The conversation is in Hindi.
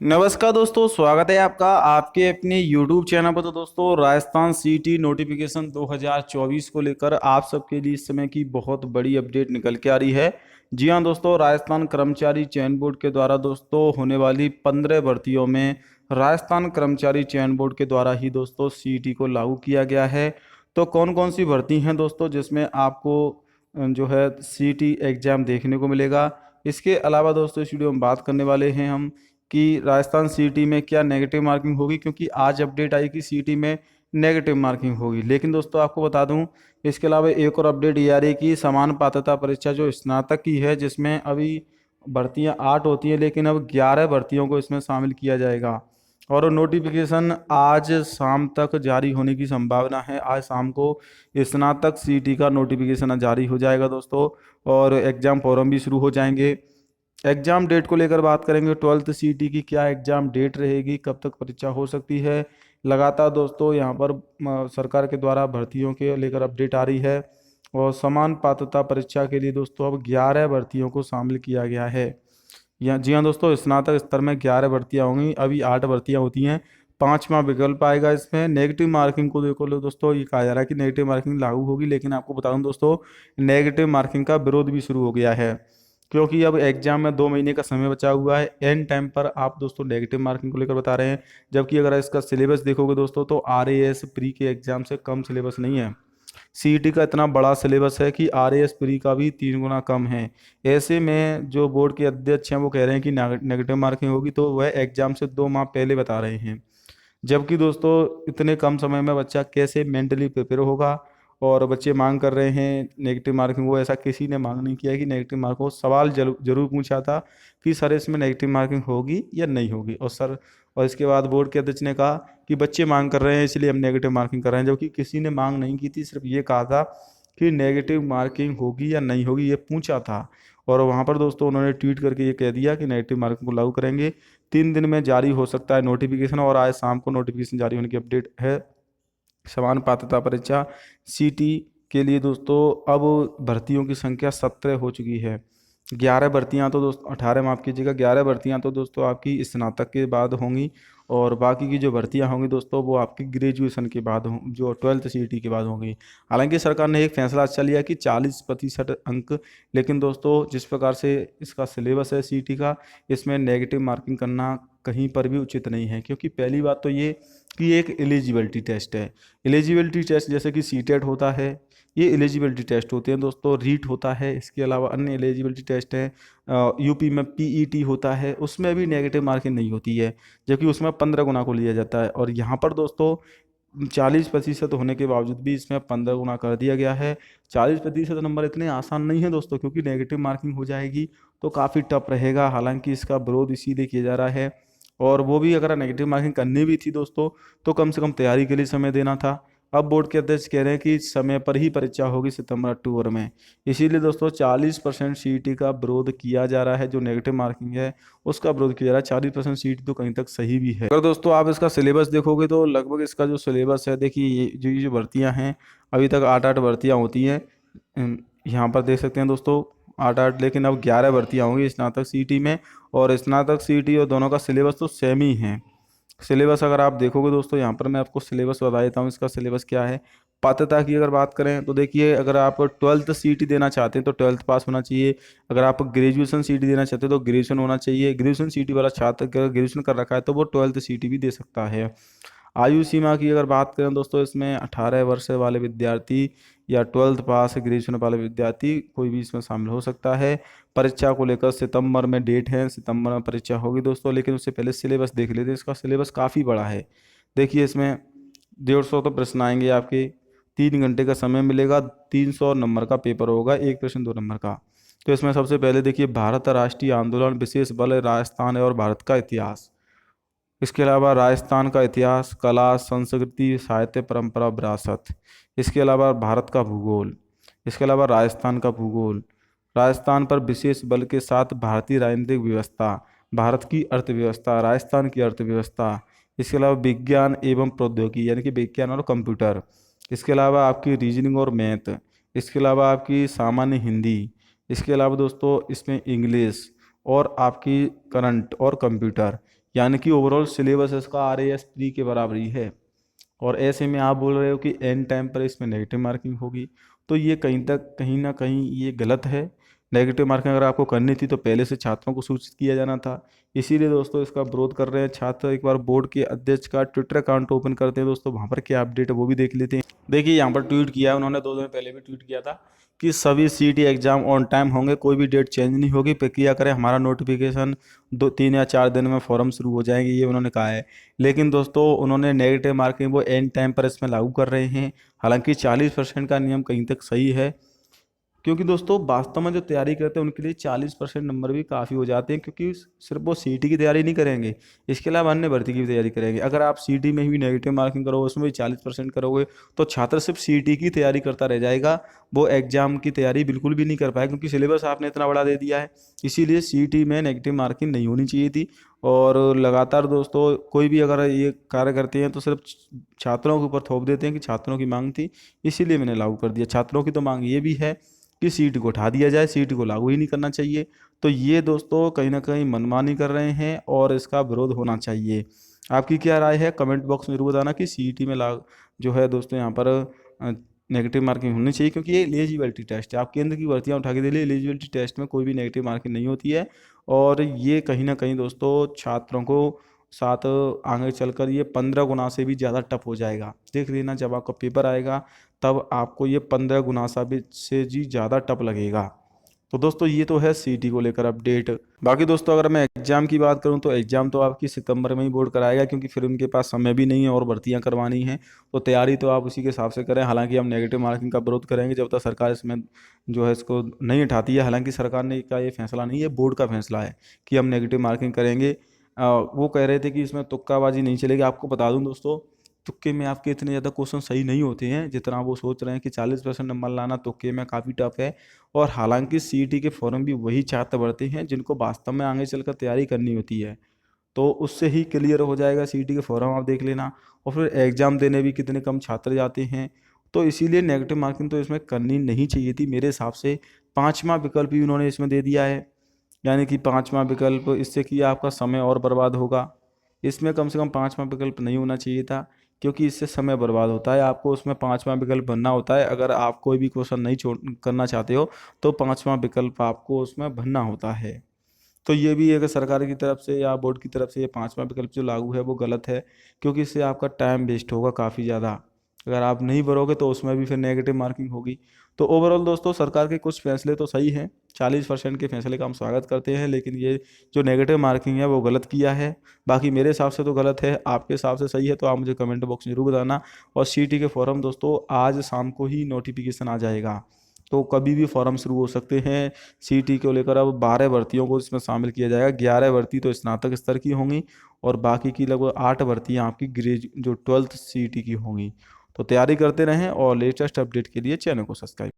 नमस्कार दोस्तों, स्वागत है आपका आपके अपने YouTube चैनल पर। तो दोस्तों, राजस्थान सीटी नोटिफिकेशन 2024 को लेकर आप सबके लिए इस समय की बहुत बड़ी अपडेट निकल के आ रही है। जी हाँ दोस्तों, राजस्थान कर्मचारी चयन बोर्ड के द्वारा दोस्तों होने वाली 15 भर्तियों में राजस्थान कर्मचारी चयन बोर्ड के द्वारा ही दोस्तों सीटी को लागू किया गया है। तो कौन कौन सी भर्ती हैं दोस्तों जिसमें आपको जो है सीटी एग्जाम देखने को मिलेगा। इसके अलावा दोस्तों इस वीडियो में बात करने वाले हैं हम कि राजस्थान सीटी में क्या नेगेटिव मार्किंग होगी, क्योंकि आज अपडेट आई कि सीटी में नेगेटिव मार्किंग होगी। लेकिन दोस्तों आपको बता दूं, इसके अलावा एक और अपडेट ये आ रही है कि समान पात्रता परीक्षा जो स्नातक की है, जिसमें अभी भर्तियां 8 होती हैं लेकिन अब 11 भर्तियों को इसमें शामिल किया जाएगा। और नोटिफिकेशन आज शाम तक जारी होने की संभावना है। आज शाम को स्नातक सीटी का नोटिफिकेशन जारी हो जाएगा दोस्तों, और एग्जाम फॉर्म भी शुरू हो जाएंगे। एग्जाम डेट को लेकर बात करेंगे, 12th सीटी की क्या एग्जाम डेट रहेगी, कब तक परीक्षा हो सकती है। लगातार दोस्तों यहाँ पर सरकार के द्वारा भर्तियों के लेकर अपडेट आ रही है। और समान पात्रता परीक्षा के लिए दोस्तों अब 11 भर्तियों को शामिल किया गया है। यहाँ जी हाँ दोस्तों, स्नातक स्तर में 11 भर्तियाँ होंगी, अभी 8 भर्तियाँ होती हैं। पांचवा विकल्प आएगा। इसमें नेगेटिव मार्किंग को देखो लो दोस्तों, ये कहा जा रहा है कि नेगेटिव मार्किंग लागू होगी, लेकिन आपको बता दूं दोस्तों, नेगेटिव मार्किंग का विरोध भी शुरू हो गया है। क्योंकि अब एग्जाम में 2 महीने का समय बचा हुआ है, एंड टाइम पर आप दोस्तों नेगेटिव मार्किंग को लेकर बता रहे हैं। जबकि अगर इसका सिलेबस देखोगे दोस्तों, तो RAS प्री के एग्जाम से कम सिलेबस नहीं है। सीईटी का इतना बड़ा सिलेबस है कि RAS प्री का भी 3 गुना कम है। ऐसे में जो बोर्ड के अध्यक्ष हैं वो कह रहे हैं कि नेगेटिव मार्किंग होगी, तो वह एग्जाम से 2 माह पहले बता रहे हैं। जबकि दोस्तों इतने कम समय में बच्चा कैसे मेंटली प्रिपेयर होगा। और बच्चे मांग कर रहे हैं नेगेटिव मार्किंग, वो ऐसा किसी ने मांग नहीं किया है कि नेगेटिव मार्क हो। सवाल जरूर पूछा था कि सर इसमें नेगेटिव मार्किंग होगी या नहीं होगी, और सर और इसके बाद बोर्ड के अध्यक्ष ने कहा कि बच्चे मांग कर रहे हैं इसलिए हम नेगेटिव मार्किंग कर रहे हैं, जबकि किसी ने मांग नहीं की थी। सिर्फ ये कहा था कि नेगेटिव मार्किंग होगी या नहीं होगी, ये पूछा था। और वहाँ पर दोस्तों उन्होंने ट्वीट करके ये कह दिया कि नेगेटिव मार्किंग को लागू करेंगे। 3 दिन में जारी हो सकता है नोटिफिकेशन, और आज शाम को नोटिफिकेशन जारी होने की अपडेट है। समान पात्रता परीक्षा सीटी के लिए दोस्तों अब भर्तियों की संख्या 17 हो चुकी है। 11 भर्तियां तो दोस्तों 18 माफ कीजिएगा, 11 भर्तियां तो दोस्तों आपकी स्नातक के बाद होंगी। और बाकी की जो भर्तियां होंगी दोस्तों वो आपकी ग्रेजुएशन के बाद हों, जो 12th सीटी के बाद होंगी। हालांकि सरकार ने एक फैसला अच्छा लिया कि 40% अंक। लेकिन दोस्तों जिस प्रकार से इसका सिलेबस है सीटी का, इसमें नेगेटिव मार्किंग करना कहीं पर भी उचित नहीं है। क्योंकि पहली बात तो ये कि एक एलिजिबिलिटी टेस्ट है। एलिजिबिलिटी टेस्ट जैसे कि सीटेट होता है, ये एलिजिबिलिटी टेस्ट होते हैं दोस्तों। रीट होता है, इसके अलावा अन्य एलिजिबिलिटी टेस्ट हैं। यूपी में PET होता है, उसमें भी नेगेटिव मार्किंग नहीं होती है, जबकि उसमें 15 गुना को लिया जाता है। और यहाँ पर दोस्तों 40% होने के बावजूद भी इसमें 15 गुना कर दिया गया है। 40% नंबर इतने आसान नहीं है दोस्तों, क्योंकि नेगेटिव मार्किंग हो जाएगी तो काफ़ी टफ रहेगा। हालांकि इसका विरोध इसीलिए किया जा रहा है। और वो भी अगर नेगेटिव मार्किंग करनी भी थी दोस्तों, तो कम से कम तैयारी के लिए समय देना था। अब बोर्ड के अध्यक्ष कह रहे हैं कि समय पर ही परीक्षा होगी सितंबर अक्टूबर में। इसीलिए दोस्तों 40% सीईटी का विरोध किया जा रहा है। जो नेगेटिव मार्किंग है उसका विरोध किया जा रहा है। 40% सीईटी तो कहीं तक सही भी है। अगर दोस्तों आप इसका सिलेबस देखोगे तो लगभग इसका जो सिलेबस है, देखिए ये जो भर्तियां हैं, अभी तक 8-8 भर्तियां होती हैं। यहाँ पर देख सकते हैं दोस्तों 8-8, लेकिन अब 11 भर्तियां होंगी स्नातक सीईटी में। और स्नातक सीईटी और दोनों का सिलेबस तो सेम ही है। सिलेबस अगर आप देखोगे दोस्तों, यहाँ पर मैं आपको सिलेबस बता देता हूँ इसका सिलेबस क्या है। पात्रता की अगर बात करें तो देखिए, अगर आप 12th सीईटी देना चाहते हैं तो 12th पास होना चाहिए। अगर आप ग्रेजुएशन सीईटी देना चाहते हैं तो ग्रेजुएशन होना चाहिए। ग्रेजुएशन सीईटी वाला छात्र अगर ग्रेजुएशन कर रखा है तो वो 12th सीईटी भी दे सकता है। आयु सीमा की अगर बात करें दोस्तों, इसमें 18 वर्ष वाले विद्यार्थी या 12th पास ग्रेजुएशन वाले विद्यार्थी कोई भी इसमें शामिल हो सकता है। परीक्षा को लेकर सितंबर में डेट है, सितंबर में परीक्षा होगी दोस्तों। लेकिन उससे पहले सिलेबस देख लेते हैं, इसका सिलेबस काफ़ी बड़ा है। देखिए इसमें 150 तो प्रश्न आएंगे आपके, 3 घंटे का समय मिलेगा, 300 नंबर का पेपर होगा, एक प्रश्न 2 नंबर का। तो इसमें सबसे पहले देखिए, भारत राष्ट्रीय आंदोलन, विशेष बल, राजस्थान और भारत का इतिहास। इसके अलावा राजस्थान का इतिहास, कला, संस्कृति, साहित्य, परंपरा, विरासत। इसके अलावा भारत का भूगोल। इसके अलावा राजस्थान का भूगोल, राजस्थान पर विशेष बल के साथ भारतीय राजनीतिक व्यवस्था, भारत की अर्थव्यवस्था, राजस्थान की अर्थव्यवस्था। इसके अलावा विज्ञान एवं प्रौद्योगिकी यानी कि विज्ञान और कंप्यूटर। इसके अलावा आपकी रीजनिंग और मैथ। इसके अलावा आपकी सामान्य हिंदी। इसके अलावा दोस्तों इसमें इंग्लिश और आपकी करंट और कंप्यूटर। यानी कि ओवरऑल सिलेबस इसका RAS प्री के बराबर ही है। और ऐसे में आप बोल रहे हो कि एंड टाइम पर इसमें नेगेटिव मार्किंग होगी, तो ये कहीं ना कहीं ये गलत है। नेगेटिव मार्किंग अगर आपको करनी थी तो पहले से छात्रों को सूचित किया जाना था। इसीलिए दोस्तों इसका विरोध कर रहे हैं छात्र। एक बार बोर्ड के अध्यक्ष का ट्विटर अकाउंट ओपन करते हैं दोस्तों, वहाँ पर क्या अपडेट है वो भी देख लेते हैं। देखिए यहाँ पर ट्वीट किया है उन्होंने, 2 दिन पहले भी ट्वीट किया था कि सभी CET एग्जाम ऑन टाइम होंगे, कोई भी डेट चेंज नहीं होगी, प्रक्रिया करें, हमारा नोटिफिकेशन 2 3 या 4 दिन में फॉर्म शुरू हो जाएंगे, ये उन्होंने कहा है। लेकिन दोस्तों उन्होंने नेगेटिव मार्किंग वो एंड टाइम पर इसमें लागू कर रहे हैं। हालांकि 40% का नियम कहीं तक सही है, क्योंकि दोस्तों वास्तव में जो तैयारी करते हैं उनके लिए 40% नंबर भी काफ़ी हो जाते हैं, क्योंकि सिर्फ वो CET की तैयारी नहीं करेंगे, इसके अलावा अन्य भर्ती की भी तैयारी करेंगे। अगर आप CET में भी नेगेटिव मार्किंग करोगे, उसमें भी 40% करोगे, तो छात्र सिर्फ CET की तैयारी करता रह जाएगा, वो एग्जाम की तैयारी बिल्कुल भी नहीं कर पाएगा, क्योंकि सिलेबस आपने इतना बड़ा दे दिया है। इसीलिए CET में नेगेटिव मार्किंग नहीं होनी चाहिए थी। और लगातार दोस्तों कोई भी अगर ये कार्य करते हैं तो सिर्फ छात्रों के ऊपर थोप देते हैं कि छात्रों की मांग थी इसीलिए मैंने लागू कर दिया। छात्रों की तो मांग ये भी है कि CET को उठा दिया जाए, CET को लागू ही नहीं करना चाहिए। तो ये दोस्तों कहीं ना कहीं मनमानी कर रहे हैं और इसका विरोध होना चाहिए। आपकी क्या राय है कमेंट बॉक्स में जरूर बताना कि CET में जो है दोस्तों यहाँ पर नेगेटिव मार्किंग होनी चाहिए, क्योंकि ये एलिजिबिलिटी टेस्ट है। आप केंद्र की भर्तियाँ उठा के दे लिए, एलिजिबिलिटी टेस्ट में कोई भी नेगेटिव मार्किंग नहीं होती है। और ये कहीं ना कहीं दोस्तों छात्रों को साथ आगे चलकर ये 15 गुना से भी ज़्यादा टफ हो जाएगा। देख लेना जब आपका पेपर आएगा तब आपको ये 15 गुना से जी ज़्यादा टफ लगेगा। तो दोस्तों ये तो है CET को लेकर अपडेट। बाकी दोस्तों अगर मैं एग्जाम की बात करूं तो एग्जाम तो आपकी सितंबर में ही बोर्ड कराएगा, क्योंकि फिर उनके पास समय भी नहीं है और भर्तियां करवानी हैं। तो तैयारी तो आप उसी के हिसाब से करें। हालांकि हम नेगेटिव मार्किंग का विरोध करेंगे जब तक सरकार इसमें जो है इसको नहीं उठाती है। हालांकि सरकार ने का ये फैसला नहीं है, बोर्ड का फैसला है कि हम नेगेटिव मार्किंग करेंगे। वो कह रहे थे कि इसमें तुक्काबाजी नहीं चलेगी। आपको बता दूं दोस्तों, तुक्के में आपके इतने ज़्यादा क्वेश्चन सही नहीं होते हैं जितना वो सोच रहे हैं कि 40% नंबर लाना तुक्के में काफ़ी टफ है। और हालांकि CET के फॉर्म भी वही छात्र भरते हैं जिनको वास्तव में आगे चलकर तैयारी करनी होती है, तो उससे ही क्लियर हो जाएगा। CET के फॉर्म आप देख लेना। और फिर एग्ज़ाम देने भी कितने कम छात्र जाते हैं। तो इसीलिए नेगेटिव मार्किंग तो इसमें करनी नहीं चाहिए थी मेरे हिसाब से। पाँचवा विकल्प भी उन्होंने इसमें दे दिया है, यानी कि पाँचवा विकल्प, इससे कि आपका समय और बर्बाद होगा। इसमें कम से कम पाँचवा विकल्प नहीं होना चाहिए था, क्योंकि इससे समय बर्बाद होता है। आपको उसमें पाँचवा विकल्प भरना होता है। अगर आप कोई भी क्वेश्चन नहीं छोड़ करना चाहते हो तो पाँचवा विकल्प आपको उसमें भरना होता है। तो ये भी एक सरकार की तरफ से या बोर्ड की तरफ से ये पांचवा विकल्प जो लागू है वो गलत है, क्योंकि इससे आपका टाइम वेस्ट होगा काफ़ी ज़्यादा। अगर आप नहीं भरोगे तो उसमें भी फिर नेगेटिव मार्किंग होगी। तो ओवरऑल दोस्तों सरकार के कुछ फैसले तो सही हैं, 40% के फैसले का हम स्वागत करते हैं, लेकिन ये जो नेगेटिव मार्किंग है वो गलत किया है। बाकी मेरे हिसाब से तो गलत है, आपके हिसाब से सही है तो आप मुझे कमेंट बॉक्स में जरूर बताना। और CET के फॉर्म दोस्तों आज शाम को ही नोटिफिकेशन आ जाएगा, तो कभी भी फॉर्म शुरू हो सकते हैं। CET को लेकर अब 12 भर्तियों को इसमें शामिल किया जाएगा। 11 भर्ती तो स्नातक स्तर की होंगी और बाकी की लगभग 8 भर्तियाँ आपकी जो 12th CET की होंगी। तो तैयारी करते रहें और लेटेस्ट अपडेट के लिए चैनल को सब्सक्राइब